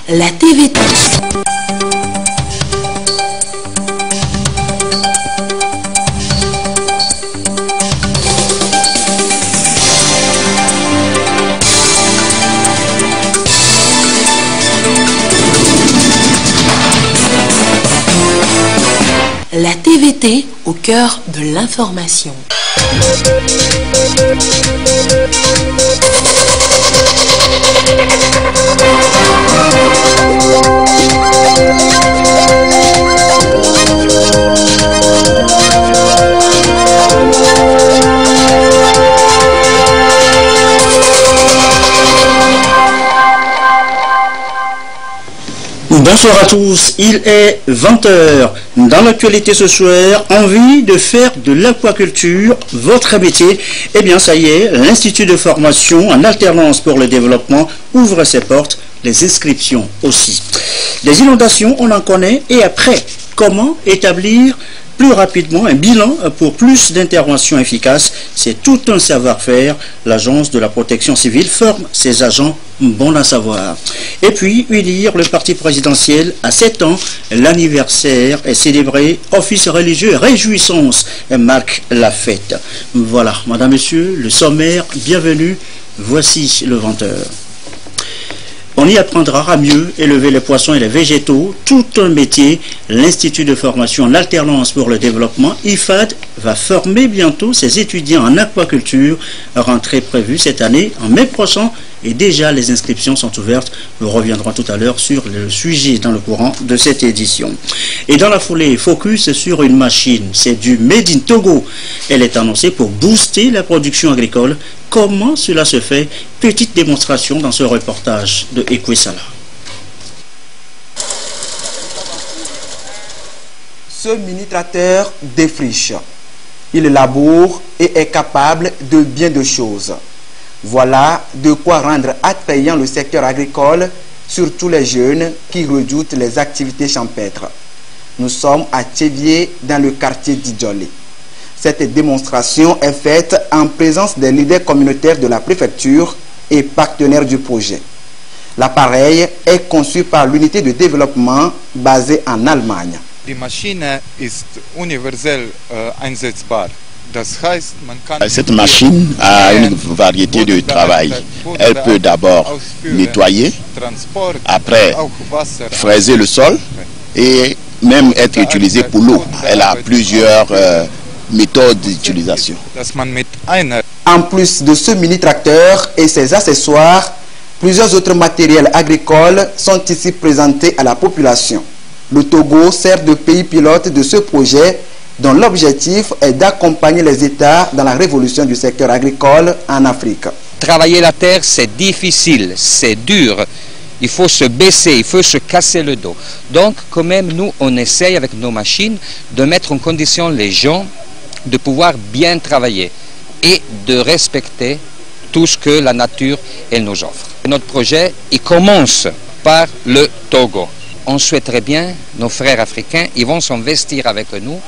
la TVT. La TVT au cœur de l'information. Bonsoir à tous, il est 20h. Dans l'actualité ce soir, envie de faire de l'aquaculture votre métier? Eh bien ça y est, l'Institut de formation en alternance pour le développement ouvre ses portes, les inscriptions aussi. Les inondations, on en connaît, et après, comment établir plus rapidement un bilan pour plus d'interventions efficaces? C'est tout un savoir-faire. L'Agence de la protection civile forme ses agents bons à savoir. Et puis, unir le parti présidentiel à 7 ans. L'anniversaire est célébré. Office religieux et réjouissance marque la fête. Voilà, madame, monsieur, le sommaire, bienvenue. Voici le 20h. On y apprendra à mieux élever les poissons et les végétaux, tout un métier. L'Institut de formation en alternance pour le développement, IFAD, va former bientôt ses étudiants en aquaculture. Rentrée prévue cette année, en mai prochain, et déjà les inscriptions sont ouvertes. Nous reviendrons tout à l'heure sur le sujet dans le courant de cette édition. Et dans la foulée, focus sur une machine. C'est du Made in Togo. Elle est annoncée pour booster la production agricole. Comment cela se fait? Petite démonstration dans ce reportage de Ekwesala. Ce mini-tracteur défriche. Il laboure et est capable de bien de choses. Voilà de quoi rendre attrayant le secteur agricole, surtout les jeunes qui redoutent les activités champêtres. Nous sommes à Tchévier, dans le quartier d'Idjolé. Cette démonstration est faite en présence des leaders communautaires de la préfecture et partenaires du projet. L'appareil est conçu par l'unité de développement basée en Allemagne. Die Maschine ist universell einsetzbar. Cette machine a une variété de travail. Elle peut d'abord nettoyer, après fraiser le sol et même être utilisée pour l'eau. Elle a plusieurs méthodes d'utilisation. En plus de ce mini-tracteur et ses accessoires, plusieurs autres matériels agricoles sont ici présentés à la population. Le Togo sert de pays pilote de ce projet dont l'objectif est d'accompagner les États dans la révolution du secteur agricole en Afrique. Travailler la terre, c'est difficile, c'est dur. Il faut se baisser, il faut se casser le dos. Donc, quand même, nous, on essaye avec nos machines de mettre en condition les gens de pouvoir bien travailler et de respecter tout ce que la nature elle nous offre. Notre projet, il commence par le Togo. On souhaiterait bien, nos frères africains, ils vont s'investir avec nous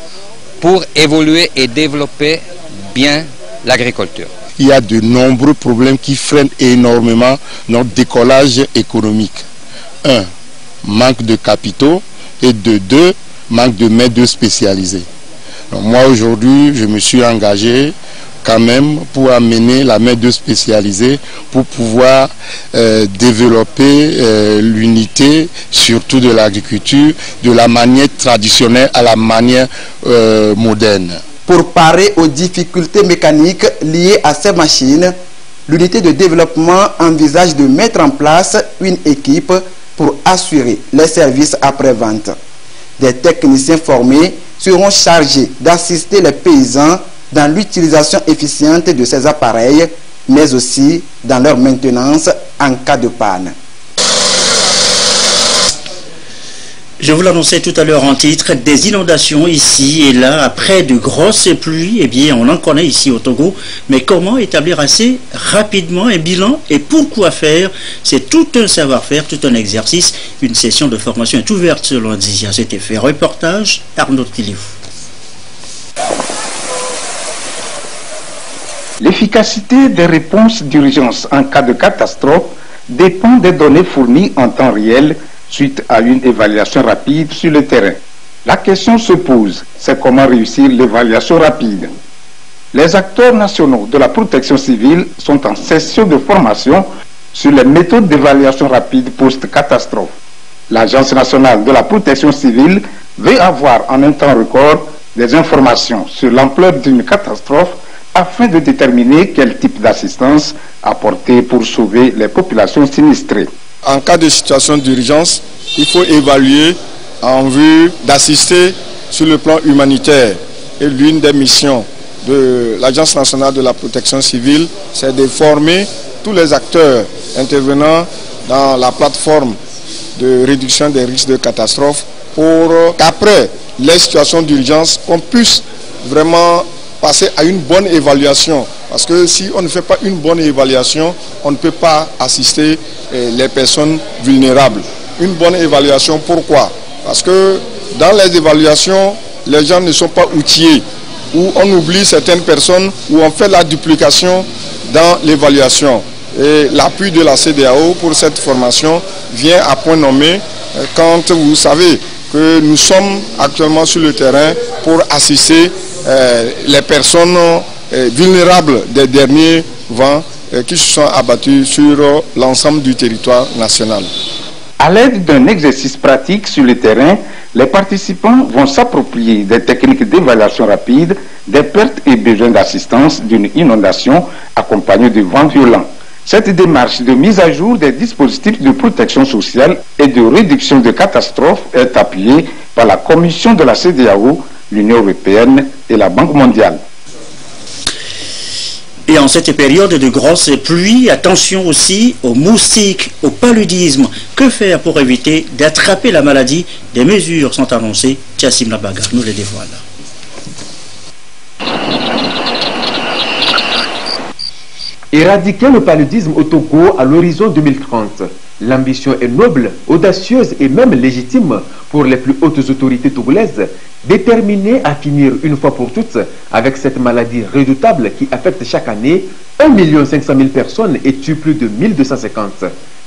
pour évoluer et développer bien l'agriculture. Il y a de nombreux problèmes qui freinent énormément notre décollage économique. 1. Manque de capitaux et de 2. Manque de main-d'œuvre spécialisée. Donc moi aujourd'hui, je me suis engagé quand même pour amener la main-d'œuvre spécialisée pour pouvoir développer l'unité, surtout de l'agriculture, de la manière traditionnelle à la manière moderne. Pour parer aux difficultés mécaniques liées à ces machines, l'unité de développement envisage de mettre en place une équipe pour assurer les services après-vente. Des techniciens formés seront chargés d'assister les paysans dans l'utilisation efficiente de ces appareils, mais aussi dans leur maintenance en cas de panne. Je vous l'annonçais tout à l'heure en titre, des inondations ici et là, après de grosses pluies, eh bien on en connaît ici au Togo, mais comment établir assez rapidement un bilan et pourquoi faire? C'est tout un savoir-faire, tout un exercice. Une session de formation est ouverte selon Dizia, cet effet. Reportage, Arnaud Tiliouf. L'efficacité des réponses d'urgence en cas de catastrophe dépend des données fournies en temps réel suite à une évaluation rapide sur le terrain. La question se pose, c'est comment réussir l'évaluation rapide. Les acteurs nationaux de la protection civile sont en session de formation sur les méthodes d'évaluation rapide post-catastrophe. L'Agence nationale de la protection civile veut avoir en un temps record des informations sur l'ampleur d'une catastrophe afin de déterminer quel type d'assistance apporter pour sauver les populations sinistrées. En cas de situation d'urgence, il faut évaluer en vue d'assister sur le plan humanitaire. Et l'une des missions de l'Agence nationale de la protection civile, c'est de former tous les acteurs intervenant dans la plateforme de réduction des risques de catastrophe pour qu'après les situations d'urgence, on puisse vraiment passer à une bonne évaluation. Parce que si on ne fait pas une bonne évaluation, on ne peut pas assister les personnes vulnérables. Une bonne évaluation, pourquoi? Parce que dans les évaluations, les gens ne sont pas outillés, où on oublie certaines personnes, où on fait la duplication dans l'évaluation. Et l'appui de la CEDEAO pour cette formation vient à point nommé quand vous savez que nous sommes actuellement sur le terrain pour assister les personnes vulnérables des derniers vents qui se sont abattus sur l'ensemble du territoire national. À l'aide d'un exercice pratique sur le terrain, les participants vont s'approprier des techniques d'évaluation rapide des pertes et besoins d'assistance d'une inondation accompagnée de vents violents. Cette démarche de mise à jour des dispositifs de protection sociale et de réduction de catastrophes est appuyée par la Commission de la CEDEAO, l'Union européenne et la Banque mondiale. Et en cette période de grosses pluies, attention aussi aux moustiques, au paludisme. Que faire pour éviter d'attraper la maladie? Des mesures sont annoncées. Tchassim Labaga nous les dévoile. Éradiquer le paludisme au Togo à l'horizon 2030. L'ambition est noble, audacieuse et même légitime pour les plus hautes autorités togolaises, déterminées à finir une fois pour toutes avec cette maladie redoutable qui affecte chaque année 1 500 000 personnes et tue plus de 1250.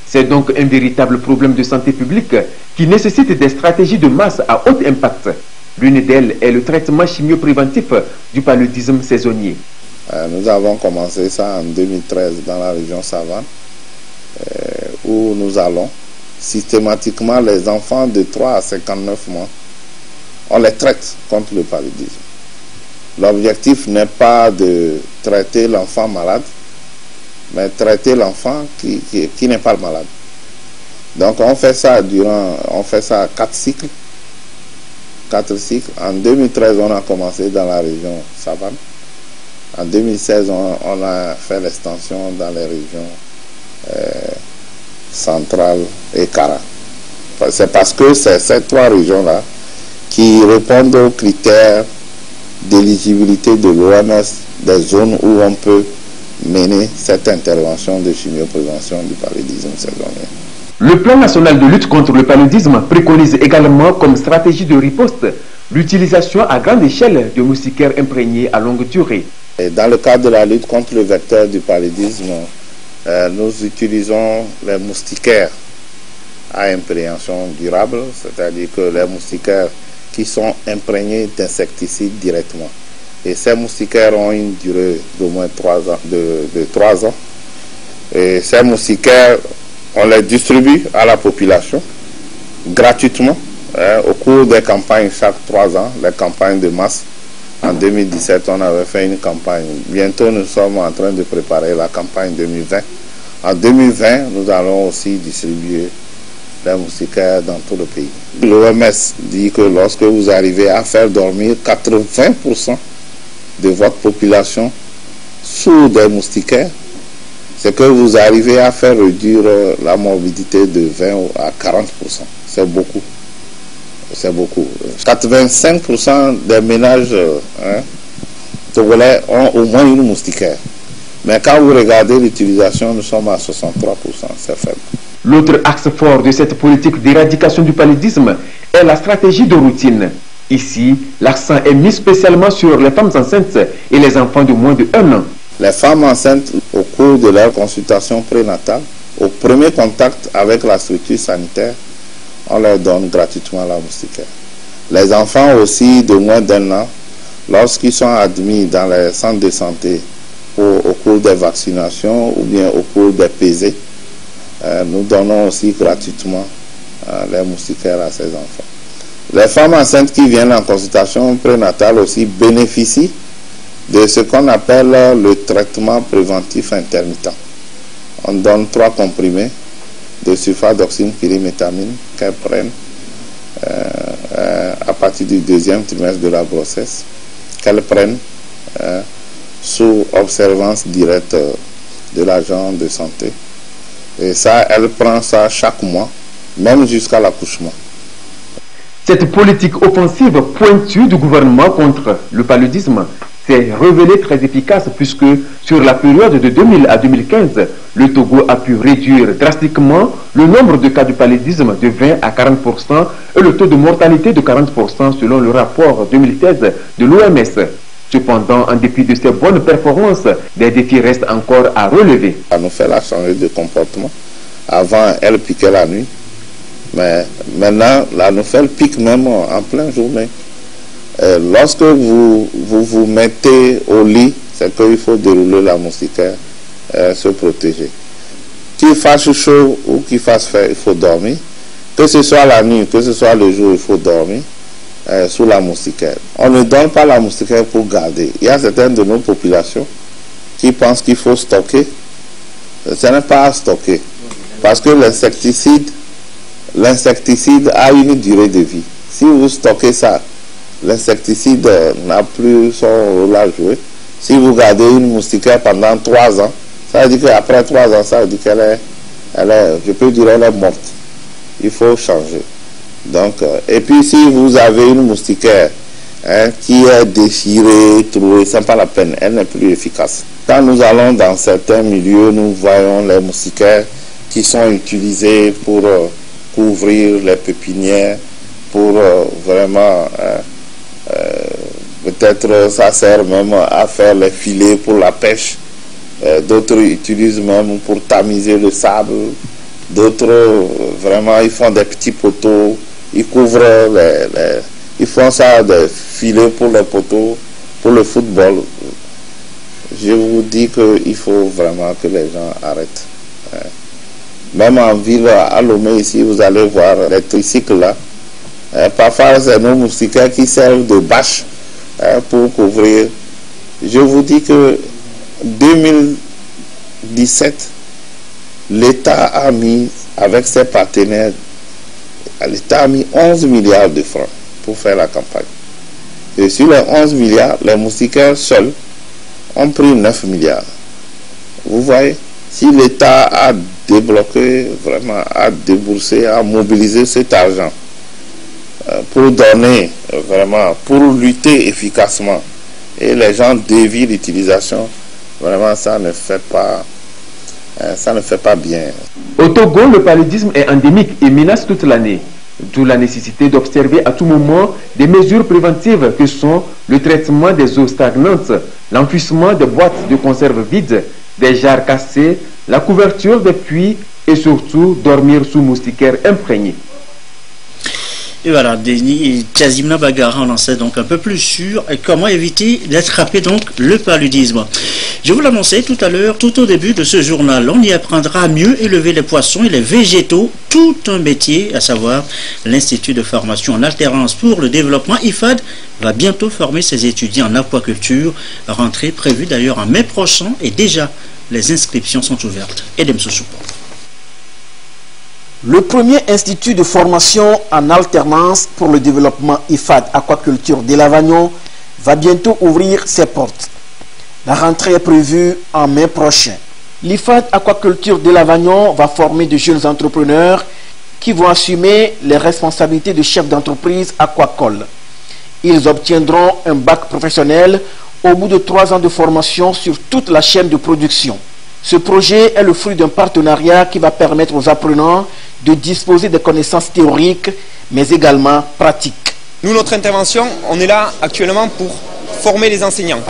C'est donc un véritable problème de santé publique qui nécessite des stratégies de masse à haut impact. L'une d'elles est le traitement chimiopréventif du paludisme saisonnier. Nous avons commencé ça en 2013 dans la région Savane, où nous allons systématiquement les enfants de 3 à 59 mois, on les traite contre le paludisme. L'objectif n'est pas de traiter l'enfant malade, mais traiter l'enfant qui n'est pas malade. Donc on fait ça on fait ça 4 cycles. En 2013, on a commencé dans la région Savane. En 2016, on a fait l'extension dans les régions centrales et Kara. C'est parce que c'est ces 3 régions-là qui répondent aux critères d'éligibilité de l'OMS des zones où on peut mener cette intervention de chimioprévention du paludisme saisonnier. Le plan national de lutte contre le paludisme préconise également comme stratégie de riposte l'utilisation à grande échelle de moustiquaires imprégnés à longue durée. Et dans le cadre de la lutte contre le vecteur du paludisme, nous utilisons les moustiquaires à imprégnation durable, c'est-à-dire que les moustiquaires qui sont imprégnés d'insecticides directement. Et ces moustiquaires ont une durée d'au moins 3 ans, de 3 ans. Et ces moustiquaires, on les distribue à la population gratuitement au cours des campagnes chaque 3 ans, les campagnes de masse. En 2017, on avait fait une campagne. Bientôt, nous sommes en train de préparer la campagne 2020. En 2020, nous allons aussi distribuer les moustiquaires dans tout le pays. L'OMS dit que lorsque vous arrivez à faire dormir 80% de votre population sous des moustiquaires, c'est que vous arrivez à faire réduire la morbidité de 20 à 40%. C'est beaucoup. C'est beaucoup. 85% des ménages togolais ont au moins une moustiquaire. Mais quand vous regardez l'utilisation, nous sommes à 63%. C'est faible. L'autre axe fort de cette politique d'éradication du paludisme est la stratégie de routine. Ici, l'accent est mis spécialement sur les femmes enceintes et les enfants de moins de 1 an. Les femmes enceintes, au cours de leur consultation prénatale, au premier contact avec la structure sanitaire, on leur donne gratuitement la moustiquaire. Les enfants aussi de moins d'1 an, lorsqu'ils sont admis dans les centres de santé au cours des vaccinations ou bien au cours des pesées, nous donnons aussi gratuitement les moustiquaires à ces enfants. Les femmes enceintes qui viennent en consultation prénatale aussi bénéficient de ce qu'on appelle le traitement préventif intermittent. On donne 3 comprimés de sulfadoxine pyrimétamine qu'elles prennent à partir du 2e trimestre de la grossesse, qu'elles prennent sous observance directe de l'agent de santé. Et ça, elle prend ça chaque mois, même jusqu'à l'accouchement. Cette politique offensive pointue du gouvernement contre le paludisme s'est révélée très efficace puisque sur la période de 2000 à 2015, le Togo a pu réduire drastiquement le nombre de cas de paludisme de 20 à 40% et le taux de mortalité de 40% selon le rapport 2016 de l'OMS. Cependant, en dépit de ces bonnes performances, des défis restent encore à relever. Ça nous fait la changer de comportement. Avant, elle piquait la nuit. Mais maintenant, la nouvelle pique même en pleine journée. Lorsque vous mettez au lit, c'est qu'il faut dérouler la moustiquaire, se protéger. Qu'il fasse chaud ou qu'il fasse frais, il faut dormir. Que ce soit la nuit, que ce soit le jour, il faut dormir sous la moustiquaire. On ne donne pas la moustiquaire pour garder. Il y a certaines de nos populations qui pensent qu'il faut stocker. Ce n'est pas à stocker. Parce que l'insecticide a une durée de vie. Si vous stockez ça, l'insecticide n'a plus son rôle à jouer. Si vous gardez une moustiquaire pendant 3 ans, ça veut dire qu'après 3 ans, ça veut dire qu'elle est morte. Il faut changer. Donc, et puis si vous avez une moustiquaire qui est déchirée, trouée, ce n'est pas la peine, elle n'est plus efficace. Quand nous allons dans certains milieux, nous voyons les moustiquaires qui sont utilisées pour couvrir les pépinières, pour vraiment, peut-être ça sert même à faire les filets pour la pêche. D'autres utilisent même pour tamiser le sable. D'autres, vraiment, ils font des petits poteaux, ils couvrent ils font ça des filets pour les poteaux, pour le football. Je vous dis qu'il faut vraiment que les gens arrêtent. Même en ville, à Lomé, ici, vous allez voir les tricycles là. Parfois, c'est nos moustiquaires qui servent de bâche pour couvrir. Je vous dis que 2017, l'État a mis, avec ses partenaires, l'État a mis 11 milliards de francs pour faire la campagne. Et sur les 11 milliards, les moustiquaires seuls ont pris 9 milliards. Vous voyez, si l'État a débloqué, vraiment, a déboursé, a mobilisé cet argent pour donner, vraiment, pour lutter efficacement, et les gens dévient l'utilisation, vraiment, ça ne fait pas bien. Au Togo, le paludisme est endémique et menace toute l'année. D'où la nécessité d'observer à tout moment des mesures préventives que sont le traitement des eaux stagnantes, l'enfouissement des boîtes de conserve vides, des jarres cassées, la couverture des puits et surtout dormir sous moustiquaires imprégnés. Et voilà, Denis Kazimna Bagara, on en sait donc un peu plus sur comment éviter d'attraper donc le paludisme. Je vous l'annonçais tout à l'heure, tout au début de ce journal, on y apprendra à mieux élever les poissons et les végétaux, tout un métier, à savoir l'Institut de formation en alternance pour le développement IFAD va bientôt former ses étudiants en aquaculture, rentrée prévue d'ailleurs en mai prochain et déjà les inscriptions sont ouvertes. Edem Souchoupo. Le premier institut de formation en alternance pour le développement IFAD Aquaculture de Lavagnon va bientôt ouvrir ses portes. La rentrée est prévue en mai prochain. L'IFAD Aquaculture de Lavagnon va former de jeunes entrepreneurs qui vont assumer les responsabilités de chefs d'entreprise aquacole. Ils obtiendront un bac professionnel au bout de 3 ans de formation sur toute la chaîne de production. Ce projet est le fruit d'un partenariat qui va permettre aux apprenants de disposer de connaissances théoriques, mais également pratiques. Nous, notre intervention, on est là actuellement pour former les enseignants.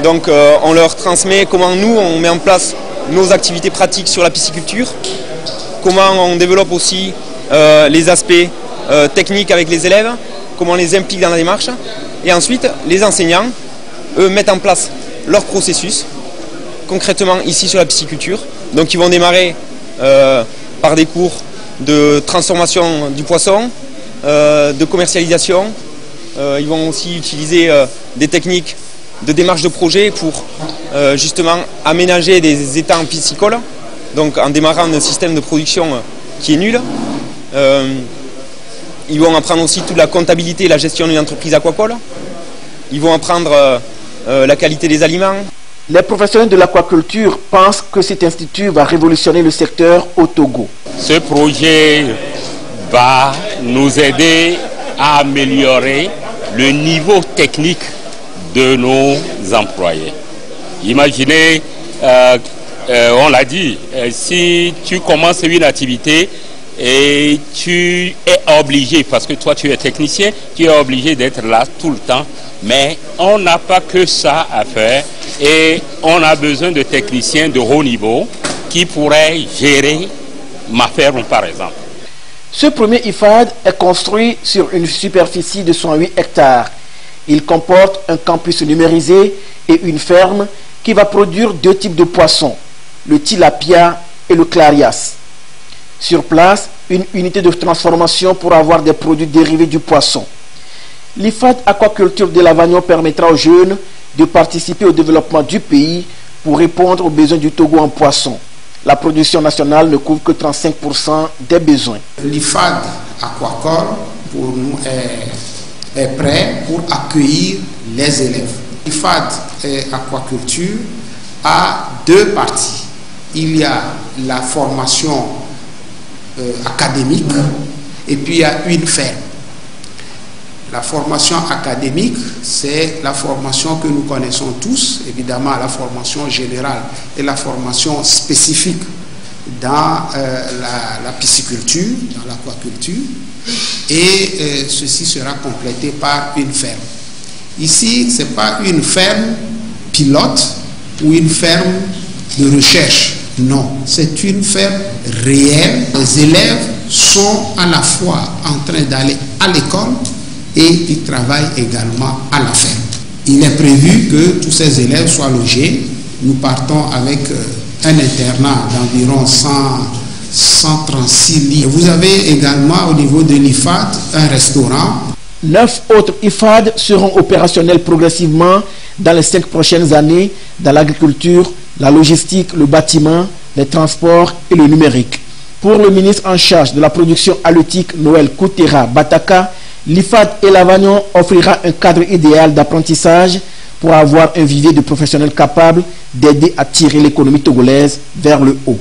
Donc, on leur transmet comment nous, on met en place nos activités pratiques sur la pisciculture, comment on développe aussi les aspects techniques avec les élèves, comment on les implique dans la démarche. Et ensuite, les enseignants, eux, mettent en place leur processus, concrètement ici sur la pisciculture. Donc ils vont démarrer par des cours de transformation du poisson, de commercialisation. Ils vont aussi utiliser des techniques de démarche de projet pour justement aménager des étangs piscicoles, donc en démarrant un système de production qui est nul. Ils vont apprendre aussi toute la comptabilité et la gestion d'une entreprise aquacole. Ils vont apprendre la qualité des aliments. Les professionnels de l'aquaculture pensent que cet institut va révolutionner le secteur au Togo. Ce projet va nous aider à améliorer le niveau technique de nos employés. Imaginez, on l'a dit, si tu commences une activité et tu es obligé, parce que toi tu es technicien, tu es obligé d'être là tout le temps, mais on n'a pas que ça à faire et on a besoin de techniciens de haut niveau qui pourraient gérer ma ferme par exemple. Ce premier IFAD est construit sur une superficie de 108 hectares. Il comporte un campus numérisé et une ferme qui va produire 2 types de poissons, le tilapia et le clarias. Sur place, une unité de transformation pour avoir des produits dérivés du poisson. L'IFAD Aquaculture de Lavagnon permettra aux jeunes de participer au développement du pays pour répondre aux besoins du Togo en poisson. La production nationale ne couvre que 35% des besoins. L'IFAD Aquacole, pour nous, est prêt pour accueillir les élèves. L'IFAD Aquaculture a 2 parties. Il y a la formation académique et puis il y a une ferme. La formation académique, c'est la formation que nous connaissons tous, évidemment la formation générale et la formation spécifique dans la pisciculture, dans l'aquaculture, et ceci sera complété par une ferme. Ici, ce n'est pas une ferme pilote ou une ferme de recherche, non, c'est une ferme réelle. Les élèves sont à la fois en train d'aller à l'école et ils travaillent également à la ferme. Il est prévu que tous ces élèves soient logés. Nous partons avec un internat d'environ 136 lits. Vous avez également au niveau de l'IFAD un restaurant. 9 autres IFAD seront opérationnels progressivement dans les 5 prochaines années dans l'agriculture, la logistique, le bâtiment, les transports et le numérique. Pour le ministre en charge de la production halieutique Noël Koutera Bataka, l'IFAD et Lavagnon offrira un cadre idéal d'apprentissage pour avoir un vivier de professionnels capables d'aider à tirer l'économie togolaise vers le haut.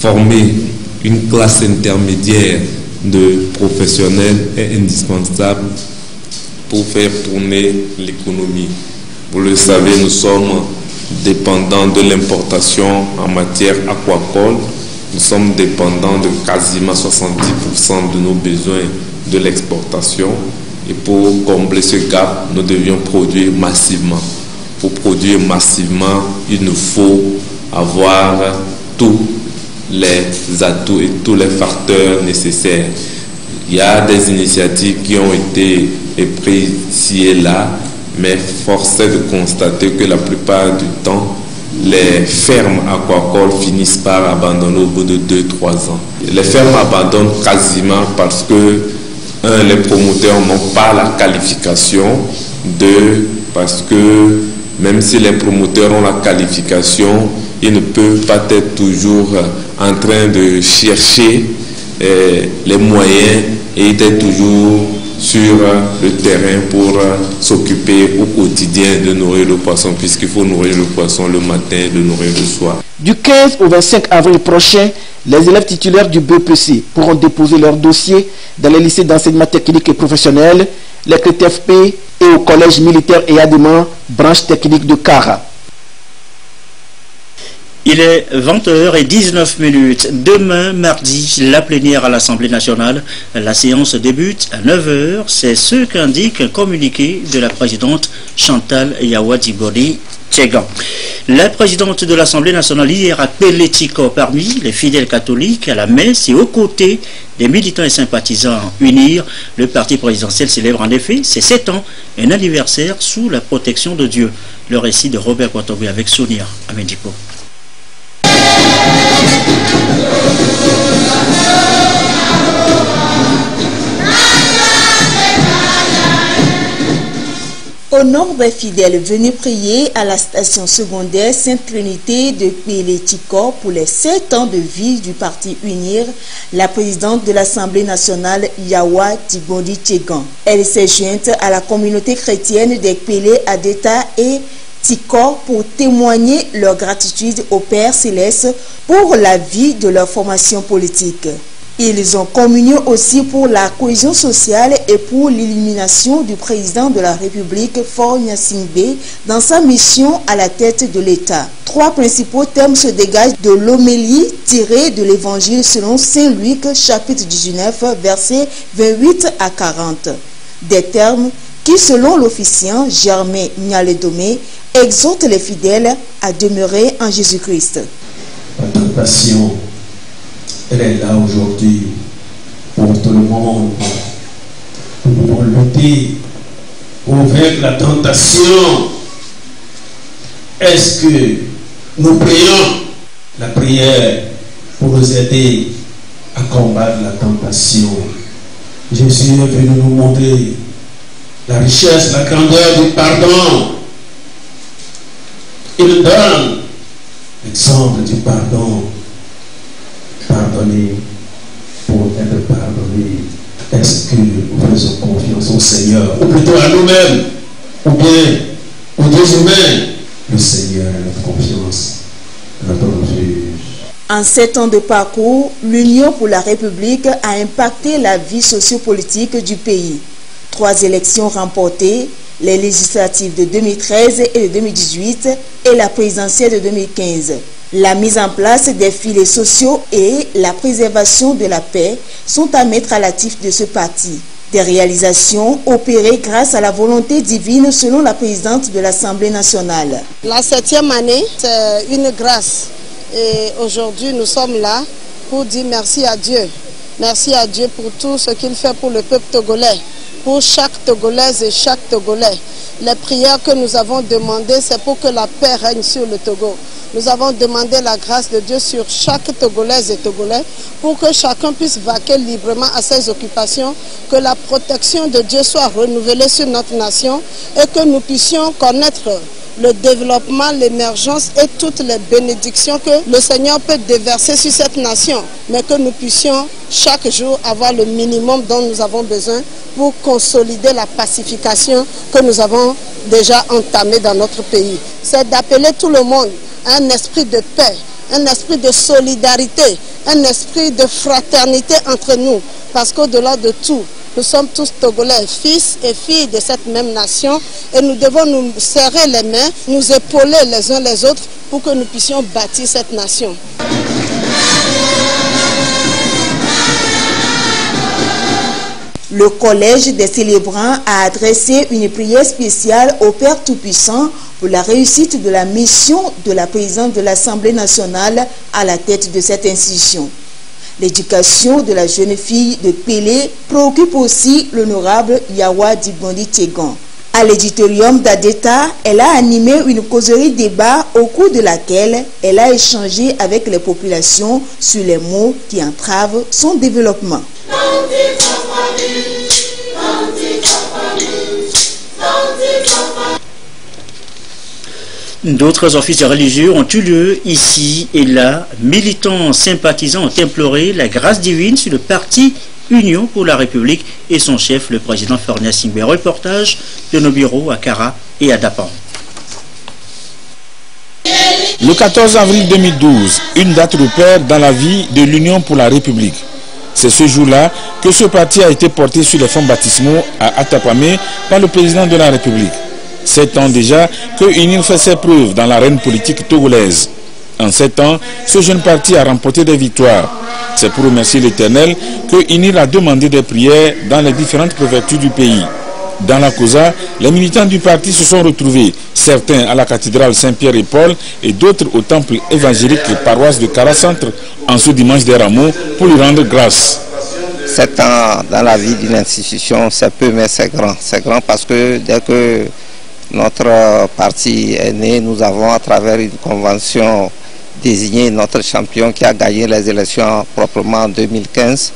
Former une classe intermédiaire de professionnels est indispensable pour faire tourner l'économie. Vous le savez, nous sommes dépendants de l'importation en matière aquacole. Nous sommes dépendants de quasiment 70% de nos besoins de l'exportation. Et pour combler ce gap, nous devions produire massivement. Pour produire massivement, il nous faut avoir tous les atouts et tous les facteurs nécessaires. Il y a des initiatives qui ont été prises ici et là, mais force est de constater que la plupart du temps, les fermes aquacoles finissent par abandonner au bout de 2-3 ans. Les fermes abandonnent quasiment parce que les promoteurs n'ont pas la qualification, parce que même si les promoteurs ont la qualification, ils ne peuvent pas être toujours en train de chercher les moyens et d'être toujours sur le terrain pour s'occuper au quotidien de nourrir le poisson, puisqu'il faut nourrir le poisson le matin et le nourrir le soir. Du 15 au 25 avril prochain, les élèves titulaires du BEPC pourront déposer leur dossier dans les lycées d'enseignement technique et professionnel, les CTFP et au collège militaire et Adéman, branche technique de Kara. Il est 20h19. Demain, mardi, la plénière à l'Assemblée nationale. La séance débute à 9h. C'est ce qu'indique un communiqué de la présidente Chantal Yawadibori Tchegan. La présidente de l'Assemblée nationale hier a appelé Tiko parmi les fidèles catholiques à la messe et aux côtés des militants et sympathisants unir. Le parti présidentiel célèbre en effet ses 7 ans, un anniversaire sous la protection de Dieu. Le récit de Robert Kwatogwe avec Sonia Amendiko. Au nombre des fidèles venus prier à la station secondaire Sainte-Trinité de Pélético pour les 7 ans de vie du parti UNIR, la présidente de l'Assemblée nationale Yawa Tibondi Tchegan. Elle s'est jointe à la communauté chrétienne des Pélé Adeta et Tico pour témoigner leur gratitude au Père Céleste pour la vie de leur formation politique. Ils ont communié aussi pour la cohésion sociale et pour l'illumination du président de la République, Faure Gnassingbé, dans sa mission à la tête de l'État. 3 principaux thèmes se dégagent de l'homélie tirée de l'Évangile selon Saint Luc, chapitre 19, versets 28 à 40. Des termes qui, selon l'officiant Germain Nyalédomé, exhortent les fidèles à demeurer en Jésus-Christ. La tentation, elle est là aujourd'hui pour tout le monde. Nous pouvons lutter pour vaincre la tentation. Est-ce que nous prions la prière pour nous aider à combattre la tentation? Jésus est venu nous montrer la richesse, la grandeur du pardon. Il donne l'exemple du pardon. Pardonner pour être pardonné. Est-ce que nous faisons confiance au Seigneur, ou plutôt à nous-mêmes, ou bien aux Dieu humains? Le Seigneur est notre confiance, notre refuge. En 7 ans de parcours, l'Union pour la République a impacté la vie sociopolitique du pays. 3 élections remportées, les législatives de 2013 et de 2018 et la présidentielle de 2015. La mise en place des filets sociaux et la préservation de la paix sont à mettre à l'actif de ce parti. Des réalisations opérées grâce à la volonté divine selon la présidente de l'Assemblée nationale. La 7e année, c'est une grâce. Et aujourd'hui, nous sommes là pour dire merci à Dieu. Merci à Dieu pour tout ce qu'il fait pour le peuple togolais, pour chaque Togolaise et chaque Togolais. Les prières que nous avons demandées, c'est pour que la paix règne sur le Togo. Nous avons demandé la grâce de Dieu sur chaque Togolaise et Togolais pour que chacun puisse vaquer librement à ses occupations, que la protection de Dieu soit renouvelée sur notre nation et que nous puissions connaître le développement, l'émergence et toutes les bénédictions que le Seigneur peut déverser sur cette nation, mais que nous puissions chaque jour avoir le minimum dont nous avons besoin pour consolider la pacification que nous avons déjà entamée dans notre pays. C'est d'appeler tout le monde à un esprit de paix, un esprit de solidarité, un esprit de fraternité entre nous, parce qu'au-delà de tout, nous sommes tous Togolais, fils et filles de cette même nation, et nous devons nous serrer les mains, nous épauler les uns les autres pour que nous puissions bâtir cette nation. Le Collège des célébrants a adressé une prière spéciale au Père Tout-Puissant pour la réussite de la mission de la présidente de l'Assemblée nationale à la tête de cette institution. L'éducation de la jeune fille de Pélé préoccupe aussi l'honorable Yawa Tibondi Tchegan. À l'éditorium d'Adeta, elle a animé une causerie débat au cours de laquelle elle a échangé avec les populations sur les mots qui entravent son développement. D'autres offices religieux ont eu lieu ici et là. Militants sympathisants ont imploré la grâce divine sur le parti Union pour la République et son chef, le président Faure Gnassingbé. Reportage de nos bureaux à Kara et à Dapan. Le 14 avril 2012, une date repère dans la vie de l'Union pour la République. C'est ce jour-là que ce parti a été porté sur les fonds baptismaux à Atapamé par le président de la République. 7 ans déjà que UNIR fait ses preuves dans l'arène politique togolaise. En 7 ans, ce jeune parti a remporté des victoires. C'est pour remercier l'Éternel que UNIR a demandé des prières dans les différentes préfectures du pays. Dans la Causa, les militants du parti se sont retrouvés, certains à la cathédrale Saint-Pierre et Paul et d'autres au temple évangélique et paroisse de Kara Centre en ce dimanche des Rameaux pour lui rendre grâce. 7 ans dans la vie d'une institution, c'est peu mais c'est grand. C'est grand parce que dès que notre parti est né, nous avons à travers une convention désigné notre champion qui a gagné les élections proprement en 2015.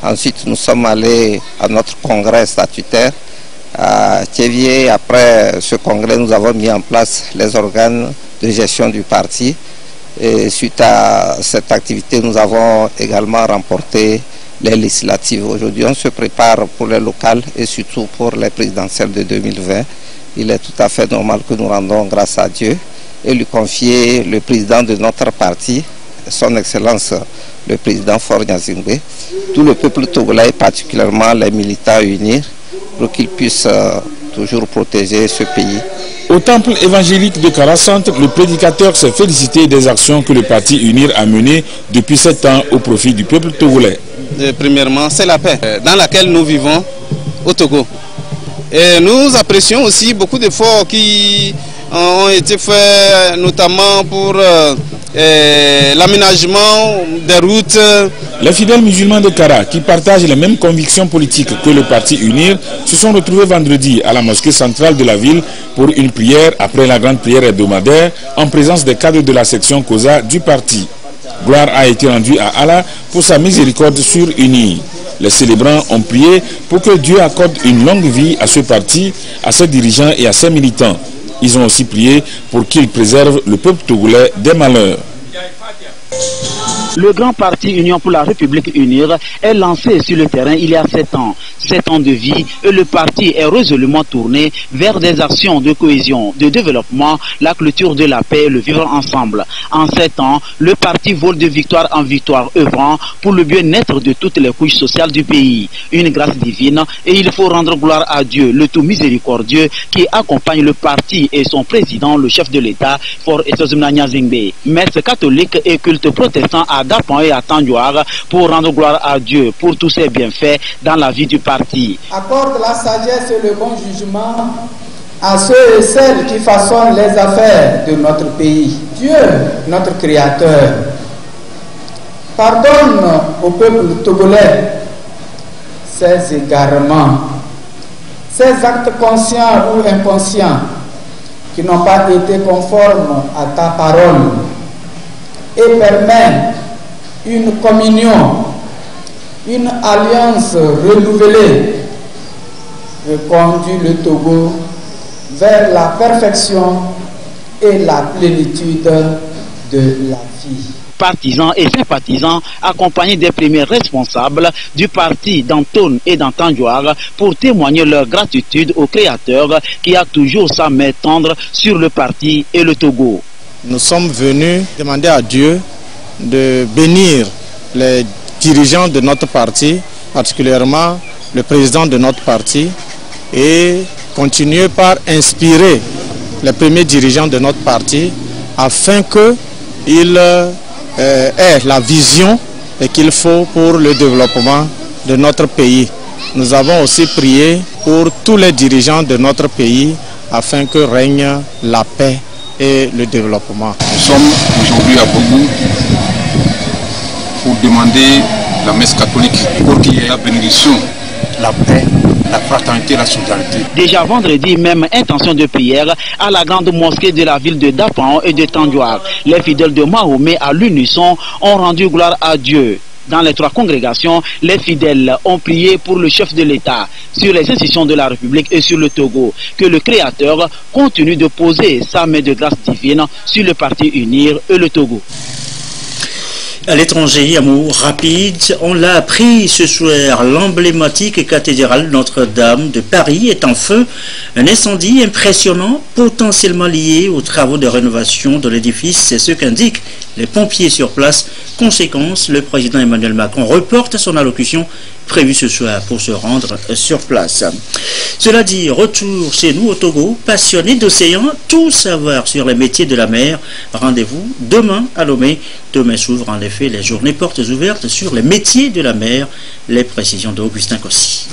Ensuite, nous sommes allés à notre congrès statutaire à Thiévier. Après ce congrès, nous avons mis en place les organes de gestion du parti. Et suite à cette activité, nous avons également remporté les législatives. Aujourd'hui, on se prépare pour les locales et surtout pour les présidentielles de 2020. Il est tout à fait normal que nous rendons grâce à Dieu et lui confier le président de notre parti, son Excellence le président Faure Gnassingbé, tout le peuple togolais et particulièrement les militants unir pour qu'ils puissent toujours protéger ce pays. Au temple évangélique de Kara Centre, le prédicateur s'est félicité des actions que le parti UNIR a menées depuis 7 ans au profit du peuple togolais. Premièrement, c'est la paix dans laquelle nous vivons au Togo. Et nous apprécions aussi beaucoup d'efforts qui ont été faits, notamment pour l'aménagement des routes. Les fidèles musulmans de Kara, qui partagent les mêmes convictions politiques que le parti UNIR, se sont retrouvés vendredi à la mosquée centrale de la ville pour une prière après la grande prière hebdomadaire en présence des cadres de la section Causa du parti. Gloire a été rendue à Allah pour sa miséricorde sur UNIR. Les célébrants ont prié pour que Dieu accorde une longue vie à ce parti, à ses dirigeants et à ses militants. Ils ont aussi prié pour qu'il préserve le peuple togolais des malheurs. Le grand parti Union pour la République UNIR est lancé sur le terrain il y a 7 ans. 7 ans de vie et le parti est résolument tourné vers des actions de cohésion, de développement, la clôture de la paix et le vivre ensemble. En 7 ans, le parti vole de victoire en victoire, œuvrant pour le bien-être de toutes les couches sociales du pays. Une grâce divine et il faut rendre gloire à Dieu, le tout miséricordieux qui accompagne le parti et son président, le chef de l'État, Faure Gnassingbé. Messe catholique et culte protestant à Dapan et à Tandjouar pour rendre gloire à Dieu pour tous ses bienfaits dans la vie du parti. Accorde la sagesse et le bon jugement à ceux et celles qui façonnent les affaires de notre pays. Dieu, notre Créateur, pardonne au peuple togolais ses égarements, ses actes conscients ou inconscients qui n'ont pas été conformes à ta parole et permet une communion, une alliance renouvelée et conduit le Togo vers la perfection et la plénitude de la vie. Partisans et sympathisants accompagnés des premiers responsables du parti d'Antone et d'Antandjouar pour témoigner leur gratitude au Créateur qui a toujours sa main tendre sur le parti et le Togo. Nous sommes venus demander à Dieu de bénir les dirigeants de notre parti, particulièrement le président de notre parti, et continuer par inspirer les premiers dirigeants de notre parti afin qu'ils aient la vision qu'il faut pour le développement de notre pays. Nous avons aussi prié pour tous les dirigeants de notre pays afin que règne la paix et le développement. Nous sommes aujourd'hui à Bougou pour demander la messe catholique pour qu'il y ait la bénédiction, la paix, la fraternité, la solidarité. Déjà vendredi, même intention de prière à la grande mosquée de la ville de Dapan et de Tandjouar. Les fidèles de Mahomet à l'unisson ont rendu gloire à Dieu. Dans les 3 congrégations, les fidèles ont prié pour le chef de l'État, sur les institutions de la République et sur le Togo, que le Créateur continue de poser sa main de grâce divine sur le parti UNIR et le Togo. À l'étranger, amour rapide, on l'a appris ce soir, l'emblématique cathédrale Notre-Dame de Paris est en feu. Un incendie impressionnant, potentiellement lié aux travaux de rénovation de l'édifice, c'est ce qu'indiquent les pompiers sur place. Conséquence, le président Emmanuel Macron reporte son allocution prévue ce soir pour se rendre sur place. Cela dit, retour chez nous au Togo, passionnés d'océan, tout savoir sur les métiers de la mer. Rendez-vous demain à Lomé. Demain s'ouvrent en effet les journées portes ouvertes sur les métiers de la mer. Les précisions d'Augustin Kossi.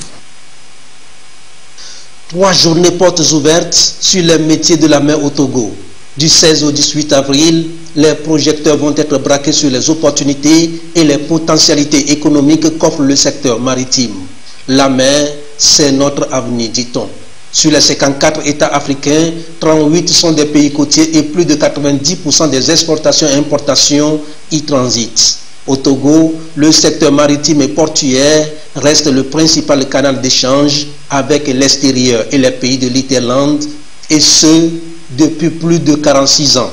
3 journées portes ouvertes sur les métiers de la mer au Togo. Du 16 au 18 avril, les projecteurs vont être braqués sur les opportunités et les potentialités économiques qu'offre le secteur maritime. La mer, c'est notre avenir, dit-on. Sur les 54 États africains, 38 sont des pays côtiers et plus de 90% des exportations et importations y transitent. Au Togo, le secteur maritime et portuaire reste le principal canal d'échange avec l'extérieur et les pays de l'Hinterland, et ce, depuis plus de 46 ans.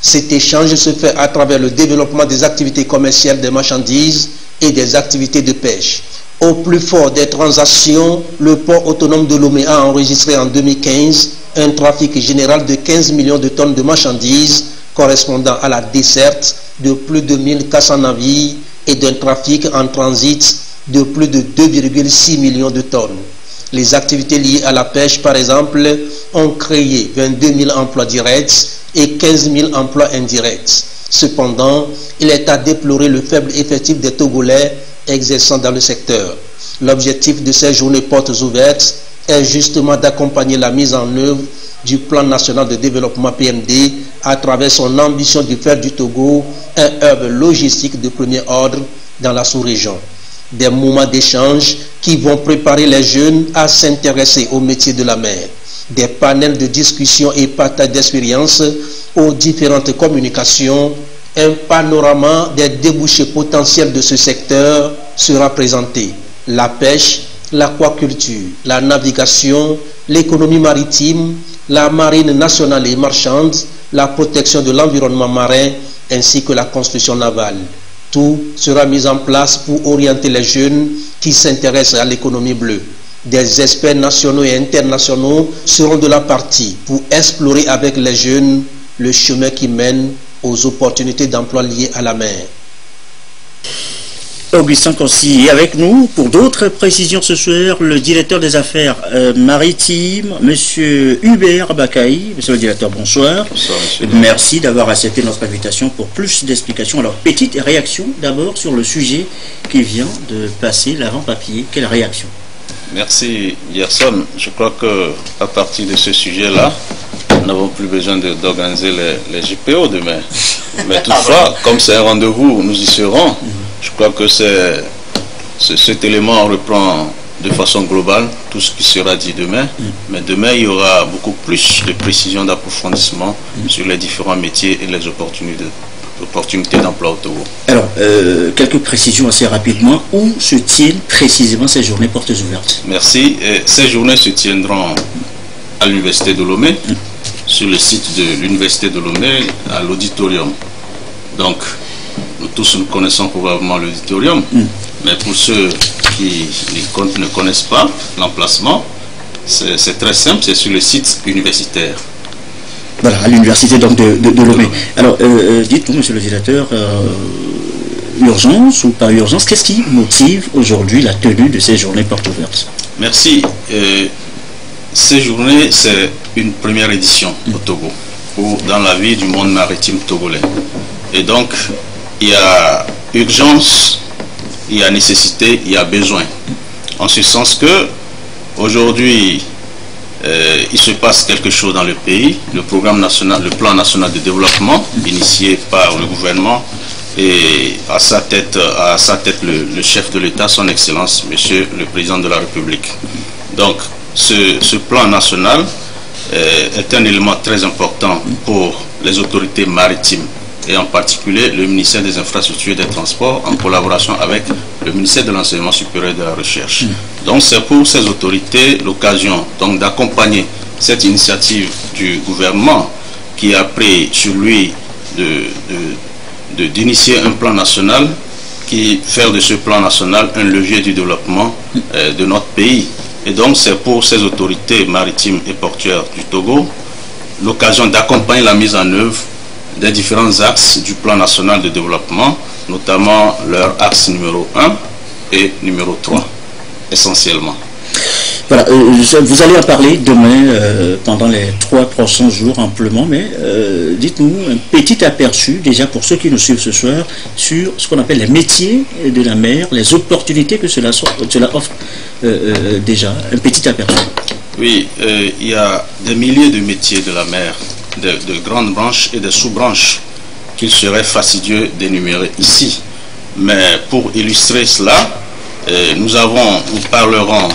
Cet échange se fait à travers le développement des activités commerciales des marchandises et des activités de pêche. Au plus fort des transactions, le port autonome de Lomé a enregistré en 2015 un trafic général de 15 millions de tonnes de marchandises, correspondant à la desserte de plus de 1400 navires et d'un trafic en transit de plus de 2,6 millions de tonnes. Les activités liées à la pêche, par exemple, ont créé 22 000 emplois directs et 15 000 emplois indirects. Cependant, il est à déplorer le faible effectif des Togolais exerçant dans le secteur. L'objectif de ces journées portes ouvertes est justement d'accompagner la mise en œuvre du plan national de développement PND à travers son ambition de faire du Togo un hub logistique de premier ordre dans la sous-région. Des moments d'échange qui vont préparer les jeunes à s'intéresser au métier de la mer. Des panels de discussion et partage d'expériences aux différentes communications. Un panorama des débouchés potentiels de ce secteur sera présenté. La pêche, l'aquaculture, la navigation, l'économie maritime, la marine nationale et marchande, la protection de l'environnement marin ainsi que la construction navale. Tout sera mis en place pour orienter les jeunes qui s'intéressent à l'économie bleue. Des experts nationaux et internationaux seront de la partie pour explorer avec les jeunes le chemin qui mène aux opportunités d'emploi liées à la mer. Augustin Concy est avec nous pour d'autres précisions ce soir, le directeur des affaires maritimes, Monsieur Hubert Bakaï. Monsieur le directeur, bonsoir. Bonsoir, monsieur. Merci d'avoir accepté notre invitation pour plus d'explications. Alors, petite réaction d'abord sur le sujet qui vient de passer l'avant-papier. Quelle réaction? Merci, Gerson. Je crois qu'à partir de ce sujet-là, nous n'avons plus besoin d'organiser les JPO demain. Mais toutefois, comme c'est un rendez-vous, nous y serons. Je crois que cet élément reprend de façon globale tout ce qui sera dit demain. Mais demain, il y aura beaucoup plus de précisions, d'approfondissement sur les différents métiers et les opportunités d'emploi au Togo. Alors, quelques précisions assez rapidement. Où se tiennent précisément ces journées portes ouvertes? Merci. Ces journées se tiendront à l'Université de Lomé, sur le site de l'Université de Lomé, à l'auditorium. Donc, nous tous nous connaissons probablement l'auditorium, mais pour ceux qui ne connaissent pas l'emplacement, c'est très simple, c'est sur le site universitaire. Voilà, à l'université donc de Lomé. Alors, dites-nous, monsieur le directeur, urgence ou pas urgence, qu'est-ce qui motive aujourd'hui la tenue de ces journées portes ouvertes? Merci. Ces journées, c'est une première édition au Togo, ou dans la vie du monde maritime togolais. Et donc, il y a urgence, il y a nécessité, il y a besoin. En ce sens que, aujourd'hui, il se passe quelque chose dans le pays. Le programme national, le plan national de développement, initié par le gouvernement, et à sa tête le chef de l'État, son Excellence, Monsieur le Président de la République. Donc, ce plan national est un élément très important pour les autorités maritimes et en particulier le ministère des Infrastructures et des Transports en collaboration avec le ministère de l'Enseignement supérieur et de la Recherche. Donc c'est pour ces autorités l'occasion d'accompagner cette initiative du gouvernement qui a pris sur lui d'initier un plan national, qui fait de ce plan national un levier du développement de notre pays. Et donc c'est pour ces autorités maritimes et portuaires du Togo l'occasion d'accompagner la mise en œuvre des différents axes du plan national de développement, notamment leur axe numéro 1 et numéro 3, essentiellement. Voilà, vous allez en parler demain pendant les 3 prochains jours amplement, mais dites-nous un petit aperçu déjà pour ceux qui nous suivent ce soir sur ce qu'on appelle les métiers de la mer, les opportunités que cela offre déjà, un petit aperçu. Oui, il y a des milliers de métiers de la mer, de grandes branches et de sous-branches qu'il serait fastidieux d'énumérer ici. Mais pour illustrer cela, nous parlerons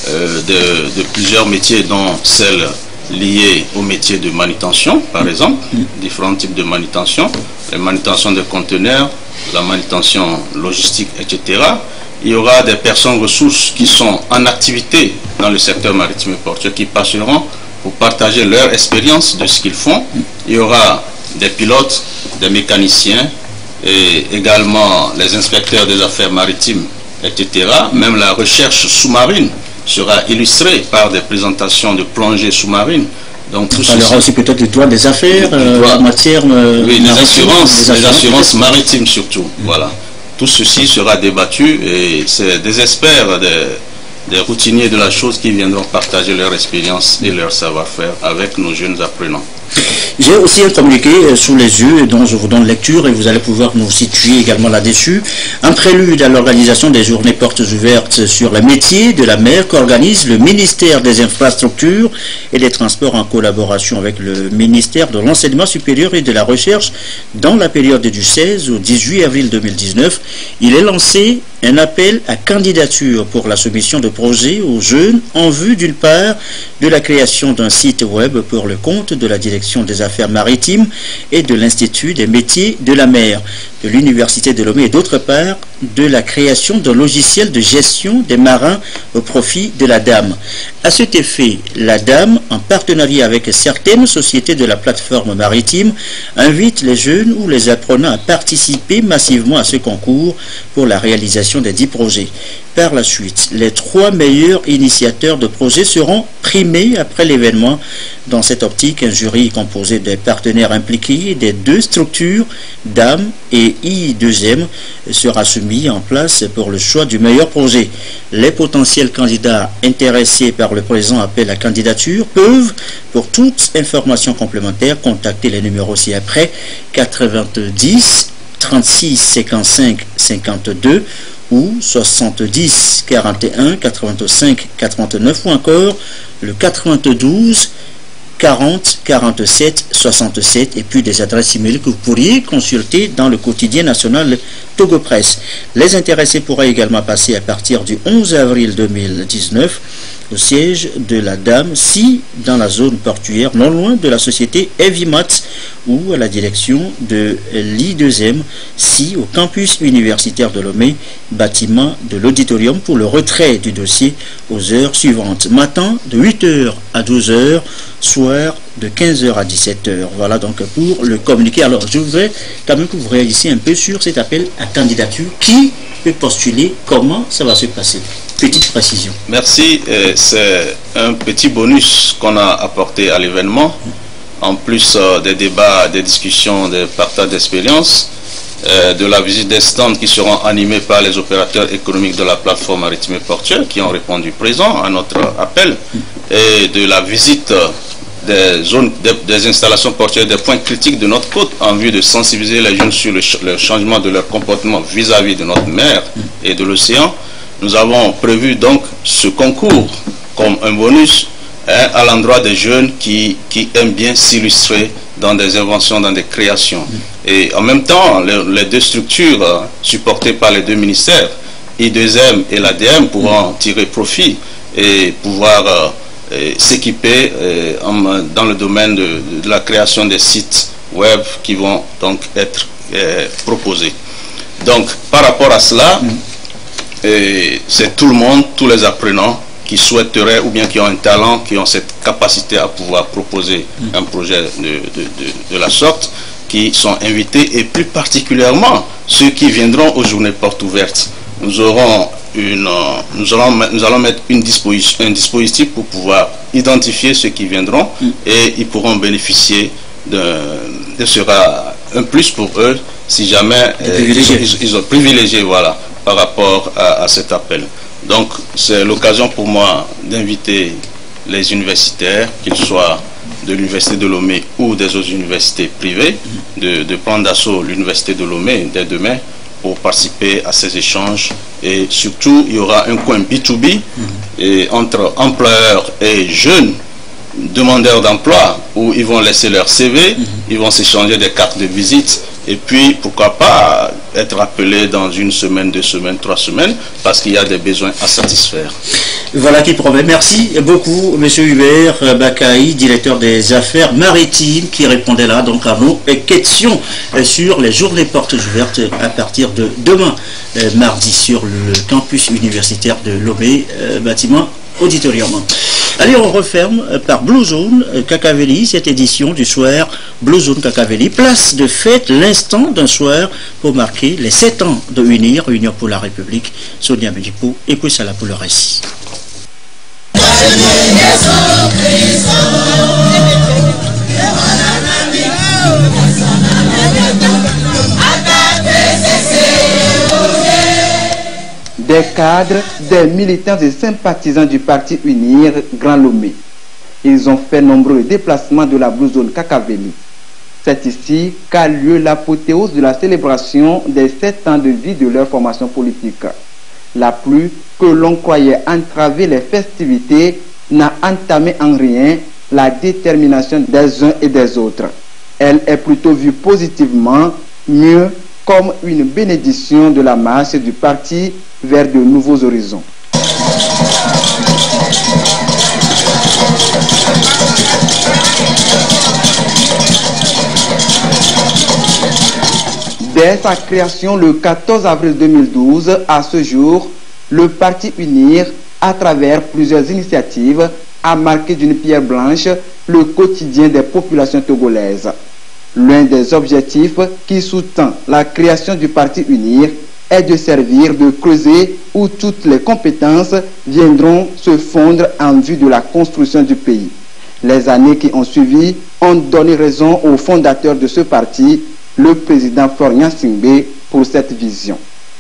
de plusieurs métiers, dont celles liées au métier de manutention, par exemple, différents types de manutention, la manutention de conteneurs, la manutention logistique, etc. Il y aura des personnes ressources qui sont en activité dans le secteur maritime et portuaire qui passeront pour partager leur expérience de ce qu'ils font. Il y aura des pilotes, des mécaniciens et également les inspecteurs des affaires maritimes, etc. Même la recherche sous-marine sera illustrée par des présentations de plongée sous-marine. Donc tout il y aura aussi peut-être le droit des affaires en matière... oui, les assurances maritimes surtout. Voilà. Tout ceci sera débattu et c'est des experts, des routiniers de la chose qui viendront partager leur expérience et leur savoir-faire avec nos jeunes apprenants. J'ai aussi un communiqué sous les yeux dont je vous donne lecture et vous allez pouvoir nous situer également là-dessus. Un prélude à l'organisation des journées portes ouvertes sur les métiers de la mer qu'organise le ministère des Infrastructures et des Transports en collaboration avec le ministère de l'Enseignement supérieur et de la Recherche dans la période du 16 au 18 avril 2019. Il est lancé un appel à candidature pour la soumission de projets aux jeunes en vue d'une part de la création d'un site web pour le compte de la Direction des Affaires maritimes et de l'Institut des métiers de la mer de l'Université de Lomé et d'autre part de la création d'un logiciel de gestion des marins au profit de la DAM. À cet effet, la DAM, en partenariat avec certaines sociétés de la plateforme maritime, invite les jeunes ou les apprenants à participer massivement à ce concours pour la réalisation des 10 projets. Par la suite, les 3 meilleurs initiateurs de projets seront primés après l'événement. Dans cette optique, un jury composé des partenaires impliqués des 2 structures, DAM et I2M, sera mis en place pour le choix du meilleur projet. Les potentiels candidats intéressés par le présent appel à candidature peuvent, pour toute information complémentaire, contacter les numéros ci-après 90 36 55 52 ou 70 41 85 89 ou encore le 92 40 47 67 et puis des adresses email que vous pourriez consulter dans le quotidien national Togo Presse. Les intéressés pourront également passer à partir du 11 avril 2019 au siège de la DAM, si dans la zone portuaire, non loin de la société Evimat, ou à la direction de l'I2M, si au campus universitaire de Lomé, bâtiment de l'auditorium pour le retrait du dossier aux heures suivantes. Matin de 8h à 12h, soir de 15h à 17h. Voilà donc pour le communiqué. Alors je voudrais quand même que vous réagissiez un peu sur cet appel à candidature. Qui peut postuler? Comment ça va se passer? Petite précision. Merci. C'est un petit bonus qu'on a apporté à l'événement. En plus des débats, des discussions, des partages d'expériences, de la visite des stands qui seront animés par les opérateurs économiques de la plateforme maritime et portuaire qui ont répondu présent à notre appel, et de la visite des zones, des installations portuaires, des points critiques de notre côte en vue de sensibiliser les jeunes sur le changement de leur comportement vis-à-vis de notre mer et de l'océan. Nous avons prévu donc ce concours comme un bonus à l'endroit des jeunes qui aiment bien s'illustrer dans des inventions, dans des créations. Et en même temps, les 2 structures supportées par les 2 ministères, I2M et l'ADM, pourront tirer profit et pouvoir s'équiper dans le domaine de la création des sites web qui vont donc être proposés. Donc, par rapport à cela, c'est tout le monde, tous les apprenants qui souhaiteraient ou bien qui ont un talent, qui ont cette capacité à pouvoir proposer un projet de la sorte, qui sont invités, et plus particulièrement ceux qui viendront aux journées portes ouvertes. Nous allons mettre un dispositif pour pouvoir identifier ceux qui viendront et ils pourront bénéficier ce sera un plus pour eux si jamais ils ont privilégié, voilà, par rapport à cet appel. Donc c'est l'occasion pour moi d'inviter les universitaires, qu'ils soient de l'université de Lomé ou des autres universités privées, de prendre d'assaut l'université de Lomé dès demain pour participer à ces échanges. Et surtout, il y aura un coin B2B entre employeurs et jeunes demandeurs d'emploi, où ils vont laisser leur CV, ils vont s'échanger des cartes de visite, et puis pourquoi pas être appelés dans 1 semaine, 2 semaines, 3 semaines, parce qu'il y a des besoins à satisfaire. Voilà qui promet. Merci beaucoup, M. Hubert Bakaï, directeur des affaires maritimes, qui répondait là donc à nos questions sur les journées portes ouvertes à partir de demain, mardi, sur le campus universitaire de Lomé, bâtiment auditorium. Allez, on referme par Blue Zone Kakaveli, cette édition du soir Blue Zone Kakaveli. Place de fête, l'instant d'un soir pour marquer les 7 ans de UNIR, Union pour la République. Sonia Medipou, écoute ça là pour le récit. Des cadres, des militants et sympathisants du parti UNIR Grand Lomé. Ils ont fait nombreux déplacements de la Blue Zone Kakaveli. C'est ici qu'a lieu l'apothéose de la célébration des 7 ans de vie de leur formation politique. La pluie que l'on croyait entraver les festivités n'a entamé en rien la détermination des uns et des autres. Elle est plutôt vue positivement, mieux comme une bénédiction de la marche du parti vers de nouveaux horizons. Dès sa création le 14 avril 2012, à ce jour, le parti UNIR, à travers plusieurs initiatives, a marqué d'une pierre blanche le quotidien des populations togolaises. L'un des objectifs qui sous-tend la création du parti UNIR est de servir de creuset où toutes les compétences viendront se fondre en vue de la construction du pays. Les années qui ont suivi ont donné raison au fondateur de ce parti, le président Florian Singbe, pour cette vision.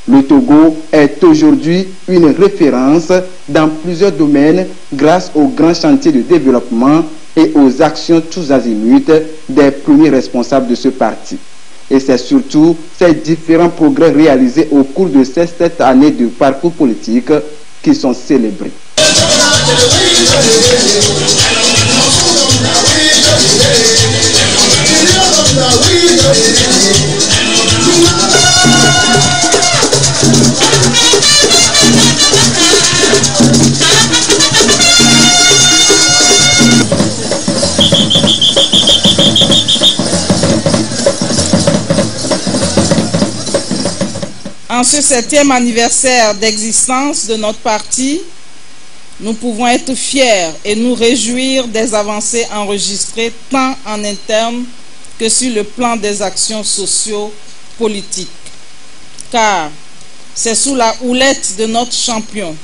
Le Togo est aujourd'hui une référence dans plusieurs domaines grâce aux grands chantiers de développement et aux actions tous azimuts des premiers responsables de ce parti. Et c'est surtout ces différents progrès réalisés au cours de ces 7 années de parcours politique qui sont célébrés. En ce 7e anniversaire d'existence de notre parti, nous pouvons être fiers et nous réjouir des avancées enregistrées tant en interne que sur le plan des actions socio-politiques. Car c'est sous la houlette de notre champion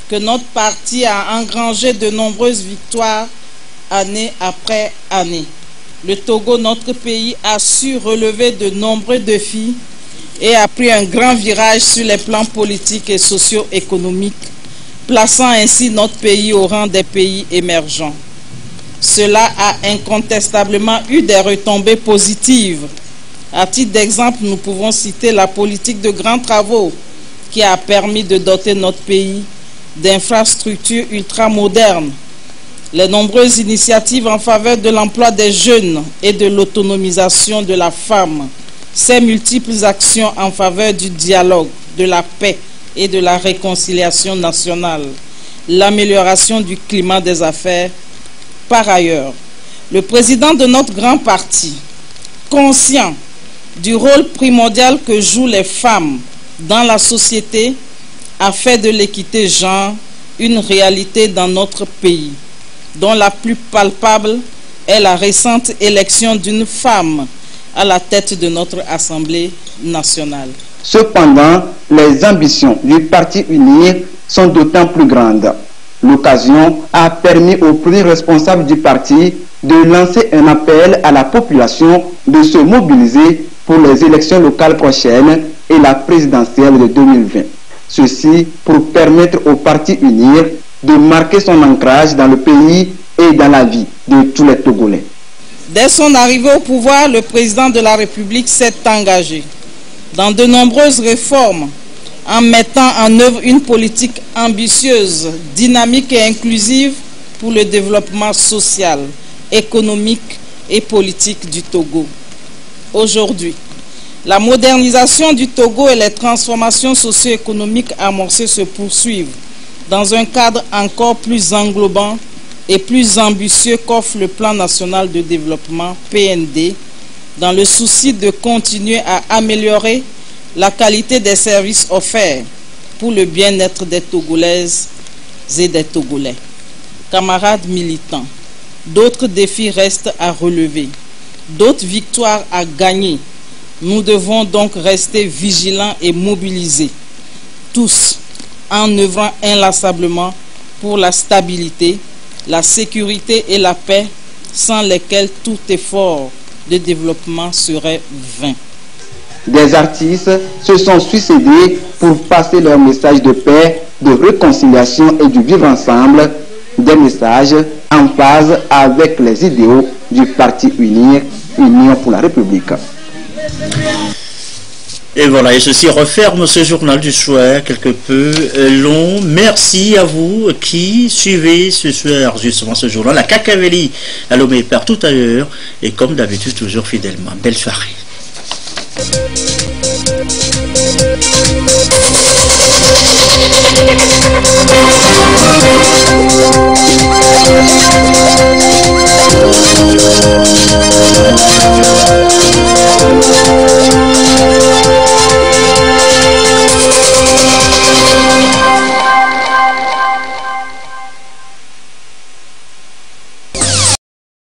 que notre parti a engrangé de nombreuses victoires année après année. Le Togo, notre pays, a su relever de nombreux défis et a pris un grand virage sur les plans politiques et socio-économiques, plaçant ainsi notre pays au rang des pays émergents. Cela a incontestablement eu des retombées positives. À titre d'exemple, nous pouvons citer la politique de grands travaux qui a permis de doter notre pays d'infrastructures ultramodernes, les nombreuses initiatives en faveur de l'emploi des jeunes et de l'autonomisation de la femme, ces multiples actions en faveur du dialogue, de la paix et de la réconciliation nationale, l'amélioration du climat des affaires. Par ailleurs, le président de notre grand parti, conscient du rôle primordial que jouent les femmes dans la société, a fait de l'équité genre une réalité dans notre pays, dont la plus palpable est la récente élection d'une femme à la tête de notre Assemblée nationale. Cependant, les ambitions du parti UNIR sont d'autant plus grandes. L'occasion a permis aux premiers responsables du parti de lancer un appel à la population de se mobiliser pour les élections locales prochaines et la présidentielle de 2020. Ceci pour permettre au parti UNIR de marquer son ancrage dans le pays et dans la vie de tous les Togolais. Dès son arrivée au pouvoir, le président de la République s'est engagé dans de nombreuses réformes en mettant en œuvre une politique ambitieuse, dynamique et inclusive pour le développement social, économique et politique du Togo. Aujourd'hui, la modernisation du Togo et les transformations socio-économiques amorcées se poursuivent dans un cadre encore plus englobant et plus ambitieux qu'offre le Plan national de développement PND, dans le souci de continuer à améliorer la qualité des services offerts pour le bien-être des Togolaises et des Togolais. Camarades militants, d'autres défis restent à relever, d'autres victoires à gagner. Nous devons donc rester vigilants et mobilisés, tous en œuvrant inlassablement pour la stabilité, la sécurité et la paix, sans lesquelles tout effort de développement serait vain. Des artistes se sont suicidés pour passer leur message de paix, de réconciliation et du vivre ensemble, des messages en phase avec les idéaux du Parti UNIR, Union pour la République. Et voilà, et ceci referme ce journal du soir, quelque peu long. Merci à vous qui suivez ce soir justement ce journal. À Kakaveli, à Lomé, partout ailleurs. Et comme d'habitude, toujours fidèlement. Belle soirée.